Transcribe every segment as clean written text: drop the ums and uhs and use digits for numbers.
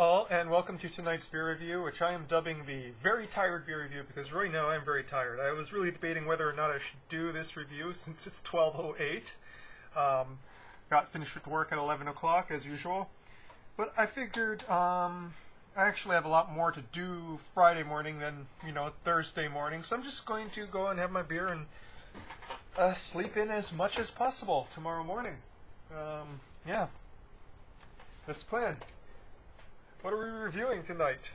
all, and welcome to tonight's beer review, which I am dubbing the Very Tired Beer Review, because right now I'm very tired. I was really debating whether or not I should do this review since it's 12:08. Got finished with work at 11 o'clock, as usual. But I figured I actually have a lot more to do Friday morning than, Thursday morning, so I'm just going to go and have my beer and sleep in as much as possible tomorrow morning. Yeah. That's the plan. What are we reviewing tonight?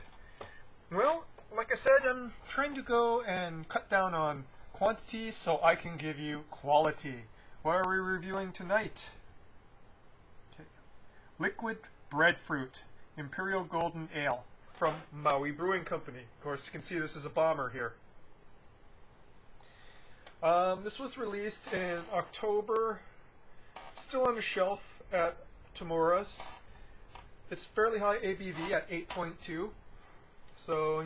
Well, like I said, I'm trying to go and cut down on quantity so I can give you quality. What are we reviewing tonight? Okay. Liquid Breadfruit Imperial Golden Ale from Maui Brewing Company. Of course, you can see this is a bomber here. This was released in October. It's still on the shelf at Tamura's. It's fairly high ABV at 8.2, so,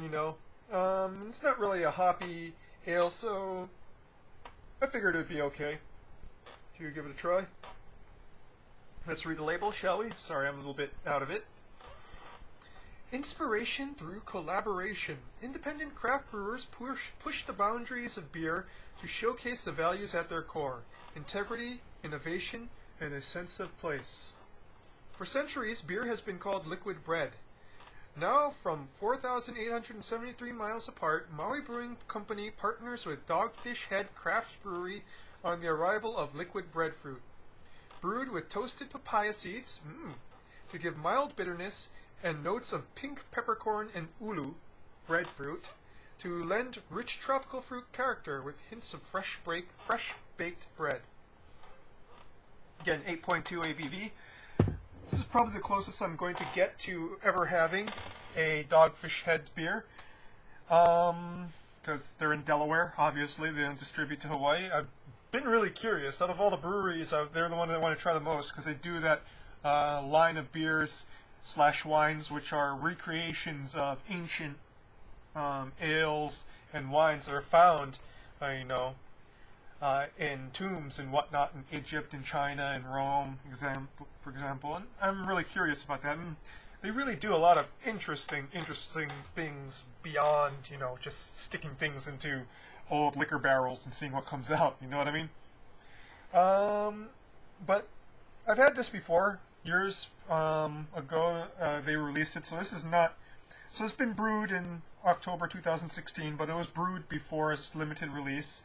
it's not really a hoppy ale, so I figured it would be okay to give it a try. Let's read the label, shall we? Sorry, I'm a little bit out of it. Inspiration through collaboration. Independent craft brewers push the boundaries of beer to showcase the values at their core: integrity, innovation, and a sense of place. For centuries, beer has been called liquid bread. Now, from 4,873 miles apart, Maui Brewing Company partners with Dogfish Head Craft Brewery on the arrival of liquid breadfruit. Brewed with toasted papaya seeds to give mild bitterness and notes of pink peppercorn and ulu, breadfruit, to lend rich tropical fruit character with hints of fresh baked bread. Again, 8.2 ABV. This is probably the closest I'm going to get to ever having a Dogfish Head beer. Because they're in Delaware, obviously. They don't distribute to Hawaii. I've been really curious. Out of all the breweries, they're the one that I want to try the most, because they do that line of beers / wines which are recreations of ancient ales and wines that are found, in tombs and whatnot in Egypt and China and Rome, for example. And I'm really curious about that. And they really do a lot of interesting things beyond, just sticking things into old liquor barrels and seeing what comes out. You know what I mean? But I've had this before. Years ago, they released it. So this is not. So it's been brewed in October 2016, but it was brewed before its limited release.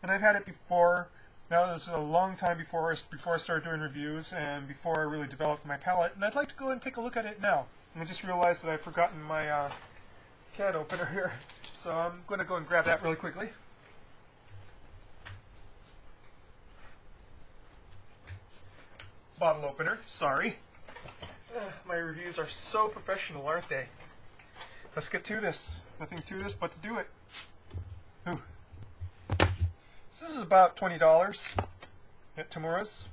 And I've had it before. Now, it was a long time before I started doing reviews and before I really developed my palate. And I'd like to go and take a look at it now. And I just realized that I've forgotten my can opener here. So I'm going to go and grab that really quickly. Bottle opener, sorry. My reviews are so professional, aren't they? Let's get to this. Nothing to this but to do it. Ooh. This is about $20 at Tamura's.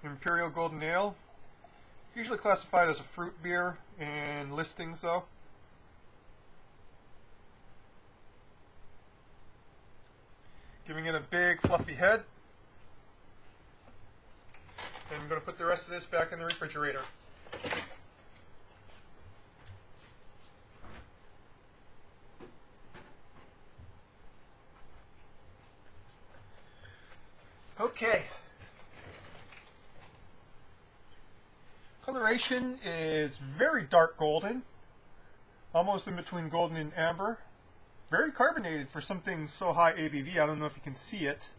Imperial Golden Ale. Usually classified as a fruit beer in listings, though. Giving it a big fluffy head. And I'm going to put the rest of this back in the refrigerator. Okay. Coloration is very dark golden, almost in between golden and amber. Very carbonated for something so high ABV. I don't know if you can see it.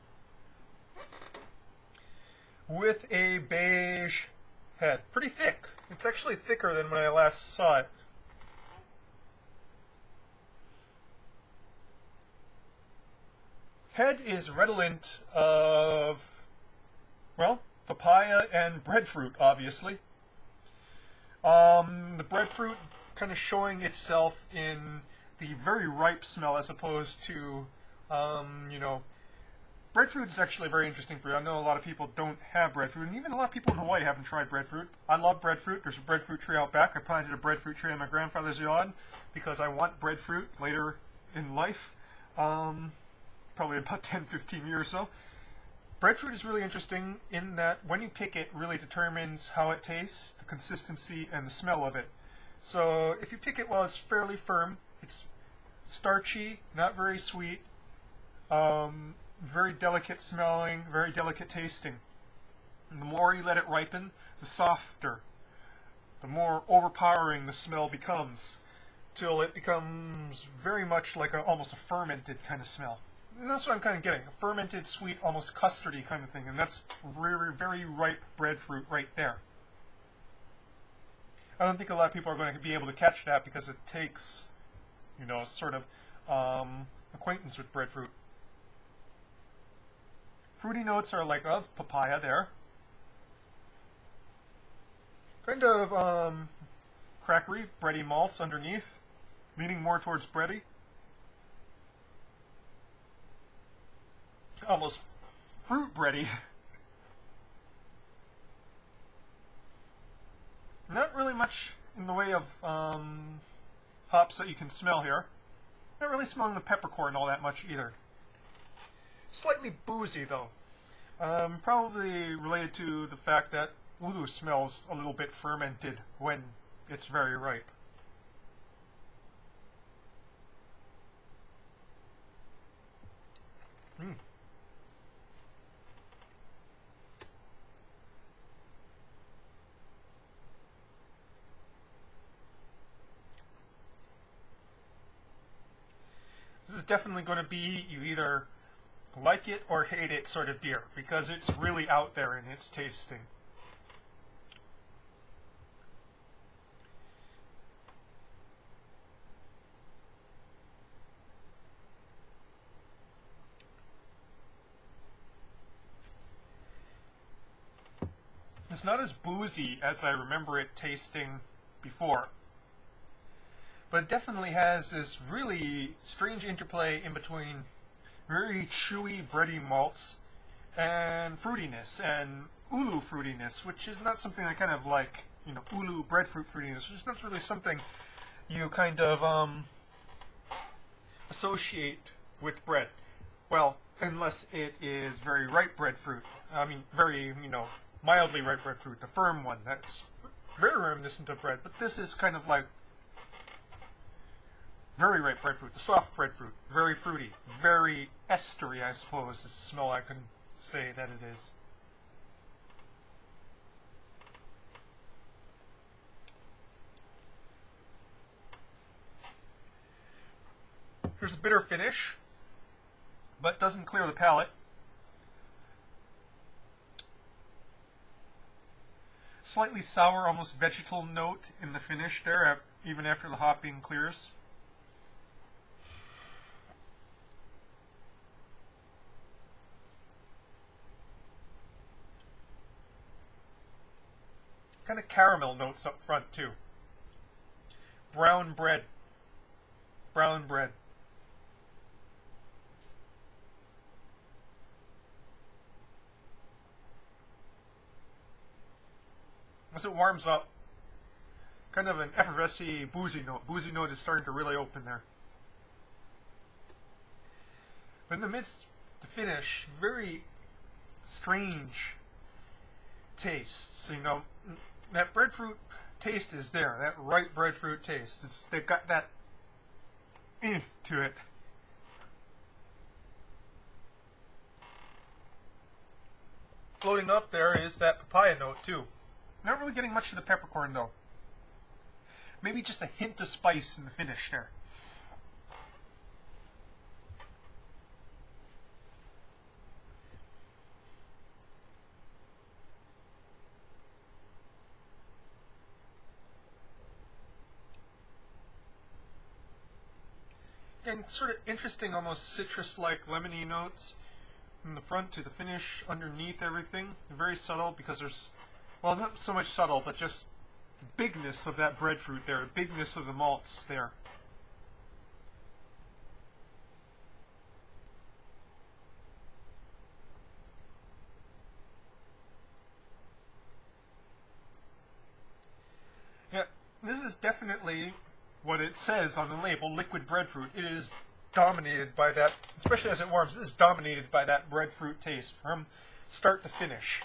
With a beige head. Pretty thick. It's actually thicker than when I last saw it. Head is redolent of, well, papaya and breadfruit, obviously. The breadfruit kind of showing itself in the very ripe smell as opposed to, breadfruit is actually very interesting for you. I know a lot of people don't have breadfruit, and even a lot of people in Hawaii haven't tried breadfruit. I love breadfruit. There's a breadfruit tree out back. I planted a breadfruit tree in my grandfather's yard because I want breadfruit later in life. Probably about 10-15 years or so. Breadfruit is really interesting in that when you pick it really determines how it tastes, the consistency, and the smell of it. So if you pick it while it's fairly firm, it's starchy, not very sweet, very delicate smelling, very delicate tasting. And the more you let it ripen, the softer, the more overpowering the smell becomes, till it becomes very much like almost a fermented kind of smell. And that's what I'm kind of getting, a fermented, sweet, almost custardy kind of thing, and that's very, very ripe breadfruit right there. I don't think a lot of people are going to be able to catch that because it takes, sort of acquaintance with breadfruit. Fruity notes are like papaya there. Kind of crackery, bready malts underneath, leaning more towards bready. Almost fruit bready. Not really much in the way of hops that you can smell here. Not really smelling the peppercorn all that much either. Slightly boozy though. Probably related to the fact that ulu smells a little bit fermented when it's very ripe. This is definitely going to be, you either like it or hate it sort of beer, because it's really out there in its tasting. It's not as boozy as I remember it tasting before, but it definitely has this really strange interplay in between very chewy, bready malts and fruitiness, and ulu fruitiness, which is not something I kind of like. Ulu breadfruit fruitiness, which is not really something you kind of associate with bread. Well, unless it is very ripe breadfruit. I mean, very, mildly ripe breadfruit, the firm one. That's very reminiscent of bread, but this is kind of like very ripe breadfruit, the soft breadfruit, very fruity, very estery, I suppose, is the smell I can say that it is. There's a bitter finish, but doesn't clear the palate. Slightly sour, almost vegetal note in the finish there, even after the hopping clears. Kind of caramel notes up front too. Brown bread. Brown bread. As it warms up, kind of an effervescent, boozy note. Boozy note is starting to really open there. But in the midst, the finish, very strange tastes. That breadfruit taste is there. That ripe breadfruit taste. They've got that to it. Floating up there is that papaya note too. Not really getting much of the peppercorn though. Maybe just a hint of spice in the finish there. And sort of interesting, almost citrus-like lemony notes from the front to the finish, underneath everything. Very subtle because there's, well, not so much subtle, but just the bigness of that breadfruit there, the bigness of the malts there. Yeah, this is definitely what it says on the label, liquid breadfruit. It is dominated by that, especially as it warms, it is dominated by that breadfruit taste from start to finish.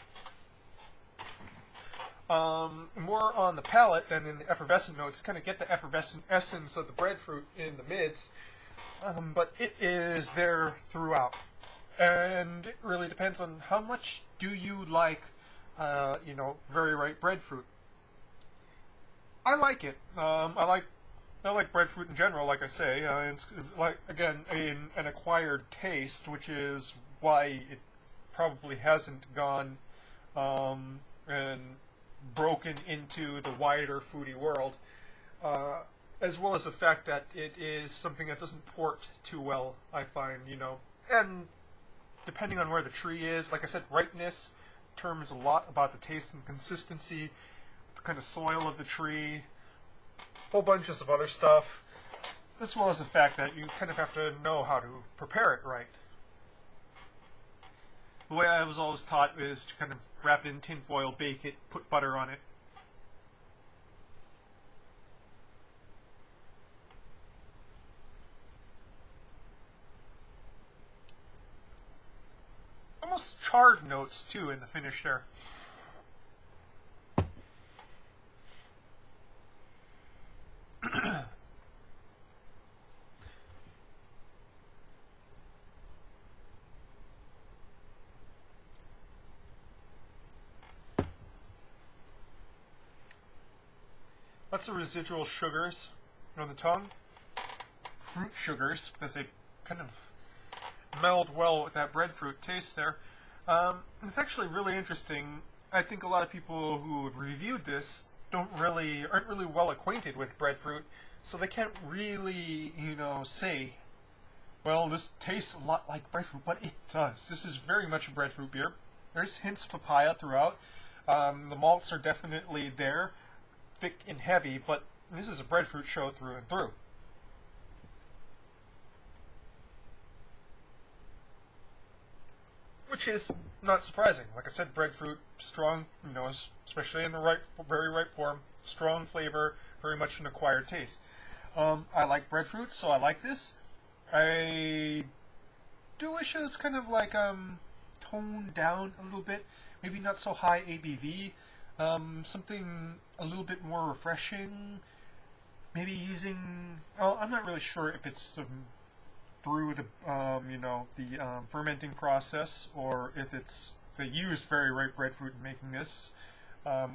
More on the palate than in the effervescent notes. Kind of get the effervescent essence of the breadfruit in the mids, but it is there throughout. And it really depends on how much do you like, very ripe breadfruit. I like it. I like breadfruit in general, like I say. It's like, again, an acquired taste, which is why it probably hasn't gone and broken into the wider foodie world, as well as the fact that it is something that doesn't port too well, I find, and depending on where the tree is, like I said, ripeness determines a lot about the taste and consistency, the kind of soil of the tree, whole bunches of other stuff, as well as the fact that you kind of have to know how to prepare it right. The way I was always taught is to kind of wrap it in tin foil, bake it, put butter on it. Almost charred notes too in the finish there. Lots of residual sugars on the tongue. Fruit sugars, because they kind of meld well with that breadfruit taste there. It's actually really interesting. I think a lot of people who have reviewed this aren't really well acquainted with breadfruit, so they can't really, say, well, this tastes a lot like breadfruit, but it does. This is very much a breadfruit beer. There's hints of papaya throughout. The malts are definitely there, thick and heavy, but this is a breadfruit show through and through. Which is not surprising. Like I said, breadfruit, strong, especially in the very ripe form, strong flavor, very much an acquired taste. I like breadfruit, so I like this. I do wish it was kind of like toned down a little bit, maybe not so high ABV. Something a little bit more refreshing. Maybe using, I'm not really sure if it's brewed, the fermenting process, or if they used very ripe breadfruit in making this,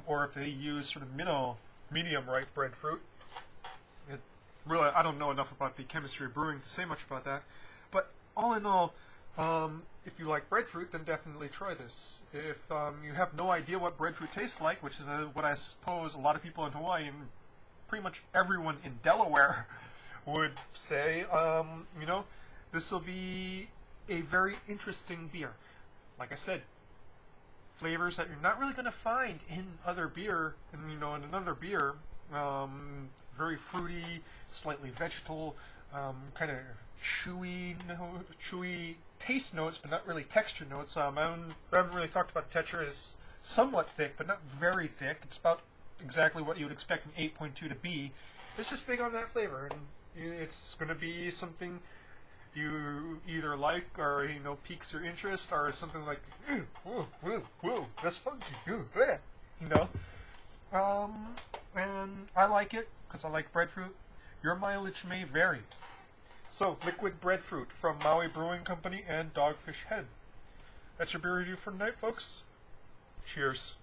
or if they use sort of medium ripe breadfruit. Really, I don't know enough about the chemistry of brewing to say much about that. But all in all, if you like breadfruit, then definitely try this. If you have no idea what breadfruit tastes like, which is what I suppose a lot of people in Hawaii and pretty much everyone in Delaware would say, this will be a very interesting beer. Like I said, flavors that you're not really going to find in other beer, in another beer. Very fruity, slightly vegetal, kind of chewy taste notes, but not really texture notes. I haven't really talked about the texture. It's somewhat thick, but not very thick. It's about exactly what you would expect an 8.2 to be. It's just big on that flavor, and it's going to be something you either like or piques your interest, or something like whoa, that's funky, and I like it because I like breadfruit. Your mileage may vary. So, liquid breadfruit from Maui Brewing Company and Dogfish Head. That's your beer review for tonight, folks. Cheers.